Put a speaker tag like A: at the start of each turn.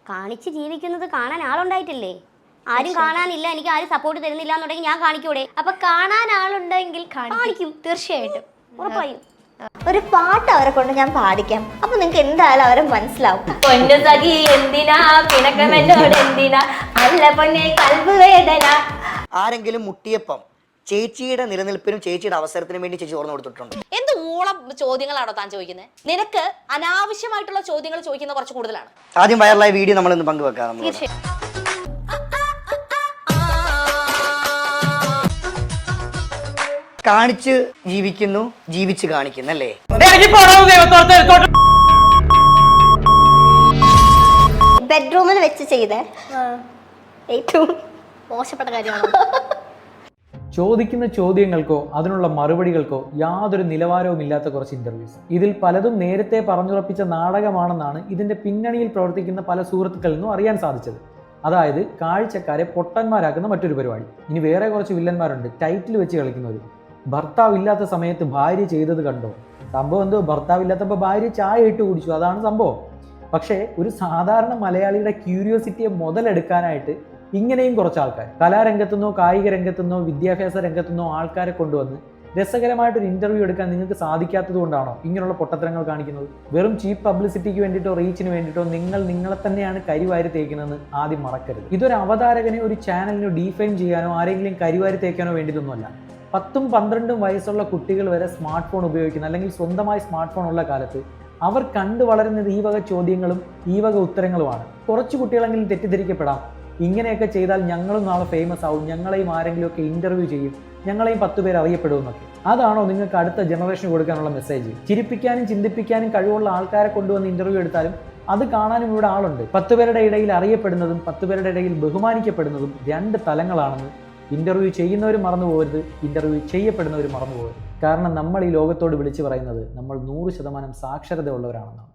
A: കാണിച്ച് ജീവിക്കുന്നത് കാണാൻ ആളുണ്ടായിട്ടില്ലേ? ആരും കാണാനില്ല, എനിക്ക് ആരും സപ്പോർട്ട് തരുന്നില്ല എന്നുണ്ടെങ്കിൽ ഞാൻ കാണിക്കൂടെ?
B: അപ്പൊ കാണാൻ ആളുണ്ടെങ്കിൽ കാണിക്കും, തീർച്ചയായിട്ടും,
A: ഉറപ്പായും.
B: ഒരു പാട്ട് അവരെ കൊണ്ട് ഞാൻ പാടിക്കാം, അപ്പൊ നിങ്ങൾക്ക് എന്തായാലും അവരെ മനസ്സിലാവും.
C: പൊന്നു സഖി എന്തിനാ പിണക്കമെന്നോട് എന്തിനാ അല്ല പൊന്നെ കൽബ് വേദന.
D: ആരെങ്കിലും മുട്ടിയപ്പം ചേച്ചിയുടെ നിലനിൽപ്പിനും ചേച്ചിയുടെ അവസരത്തിനും വേണ്ടി ചേച്ചി ഓർന്നു കൊടുത്തിട്ടുണ്ട്.
C: എന്ത് ഊളം ചോദ്യങ്ങളാണോ താൻ ചോദിക്കുന്നത്? നിനക്ക് അനാവശ്യമായിട്ടുള്ള ചോദ്യങ്ങൾ ചോദിക്കുന്നത് കുറച്ച് കൂടുതലാണ്.
D: ആദ്യം വൈറലായ വീഡിയോ നമ്മൾ ഇന്ന് പങ്കുവെക്കാം. കാണിച്ച് ജീവിക്കുന്നു, ജീവിച്ച് കാണിക്കുന്നല്ലേ?
B: ബെഡ്റൂമിൽ വെച്ച് ചെയ്ത ഏറ്റവും
A: മോശപ്പെട്ട കാര്യമാണ്.
E: ചോദിക്കുന്ന ചോദ്യങ്ങൾക്കോ അതിനുള്ള മറുപടികൾക്കോ യാതൊരു നിലവാരവും ഇല്ലാത്ത കുറച്ച് ഇന്റർവ്യൂസ്. ഇതിൽ പലതും നേരത്തെ പറഞ്ഞുറപ്പിച്ച നാടകമാണെന്നാണ് ഇതിന്റെ പിന്നണിയിൽ പ്രവർത്തിക്കുന്ന പല സുഹൃത്തുക്കളിൽ നിന്നും അറിയാൻ സാധിച്ചത്. അതായത് കാഴ്ചക്കാരെ പൊട്ടന്മാരാക്കുന്ന മറ്റൊരു പരിപാടി. ഇനി വേറെ കുറച്ച് വില്ലന്മാരുണ്ട്, ടൈറ്റിൽ വെച്ച് കളിക്കുന്നവർ. ഭർത്താവില്ലാത്ത സമയത്ത് ഭാര്യ ചെയ്തത് കണ്ടോ? സംഭവം എന്തോ, ഭർത്താവില്ലാത്തപ്പോൾ ഭാര്യ ചായ ഇട്ട് കുടിച്ചു, അതാണ് സംഭവം. പക്ഷേ ഒരു സാധാരണ മലയാളിയുടെ ക്യൂരിയോസിറ്റിയെ മുതലെടുക്കാനായിട്ട് ഇങ്ങനെയും കുറച്ച് ആൾക്കാർ കലാരംഗത്തുനിന്നോ കായിക രംഗത്തുനിന്നോ വിദ്യാഭ്യാസ രംഗത്തുനിന്നോ ആൾക്കാരെ കൊണ്ടുവന്ന് രസകരമായിട്ടൊരു ഇന്റർവ്യൂ എടുക്കാൻ നിങ്ങൾക്ക് സാധിക്കാത്തത് കൊണ്ടാണോ ഇങ്ങനെയുള്ള പൊട്ടത്തരങ്ങൾ കാണിക്കുന്നത്? വെറും ചീപ്പ് പബ്ലിസിറ്റിക്ക് വേണ്ടിയിട്ടോ റീച്ചിന് വേണ്ടിയിട്ടോ നിങ്ങൾ നിങ്ങളെ തന്നെയാണ് കരിവാരി തേക്കുന്നതെന്ന് ആദ്യം മറക്കരുത്. ഇതൊരു അവതാരകനെ ഒരു ചാനലിനോ ഡീഫൈൻ ചെയ്യാനോ ആരെങ്കിലും കരിവാരി തേക്കാനോ വേണ്ടിയിട്ടൊന്നുമല്ല. 10ഉം 12ഉം വയസ്സുള്ള കുട്ടികൾ വരെ സ്മാർട്ട് ഫോൺ ഉപയോഗിക്കുന്ന അല്ലെങ്കിൽ സ്വന്തമായി സ്മാർട്ട് ഫോൺ ഉള്ള കാലത്ത് അവർ കണ്ടു വളരുന്നത് ഈ വക ചോദ്യങ്ങളും ഈ വക ഉത്തരങ്ങളുമാണ്. കുറച്ച് കുട്ടികളെങ്കിലും തെറ്റിദ്ധരിക്കപ്പെടാം, ഇങ്ങനെയൊക്കെ ചെയ്താൽ ഞങ്ങളും നാളെ ഫേമസ് ആവും, ഞങ്ങളെയും ആരെങ്കിലും ഒക്കെ ഇന്റർവ്യൂ ചെയ്യും, ഞങ്ങളെയും 10 പേര് അറിയപ്പെടുമെന്നൊക്കെ. അതാണോ നിങ്ങൾക്ക് അടുത്ത ജനറേഷൻ കൊടുക്കാനുള്ള മെസ്സേജ്? ചിരിപ്പിക്കാനും ചിന്തിപ്പിക്കാനും കഴിവുള്ള ആൾക്കാരെ കൊണ്ടുവന്ന് ഇന്റർവ്യൂ എടുത്താലും അത് കാണാനും ഇവിടെ ആളുണ്ട്. 10 പേരുടെ ഇടയിൽ അറിയപ്പെടുന്നതും 10 പേരുടെ ഇടയിൽ ബഹുമാനിക്കപ്പെടുന്നതും 2 തലങ്ങളാണെന്ന് ഇന്റർവ്യൂ ചെയ്യുന്നവർ മറന്നു പോകരുത്, ഇന്റർവ്യൂ ചെയ്യപ്പെടുന്നവർ മറന്നു പോകരുത്. കാരണം നമ്മൾ ഈ ലോകത്തോട് വിളിച്ചു പറയുന്നത് നമ്മൾ 100% സാക്ഷരത ഉള്ളവരാണെന്നാണ്.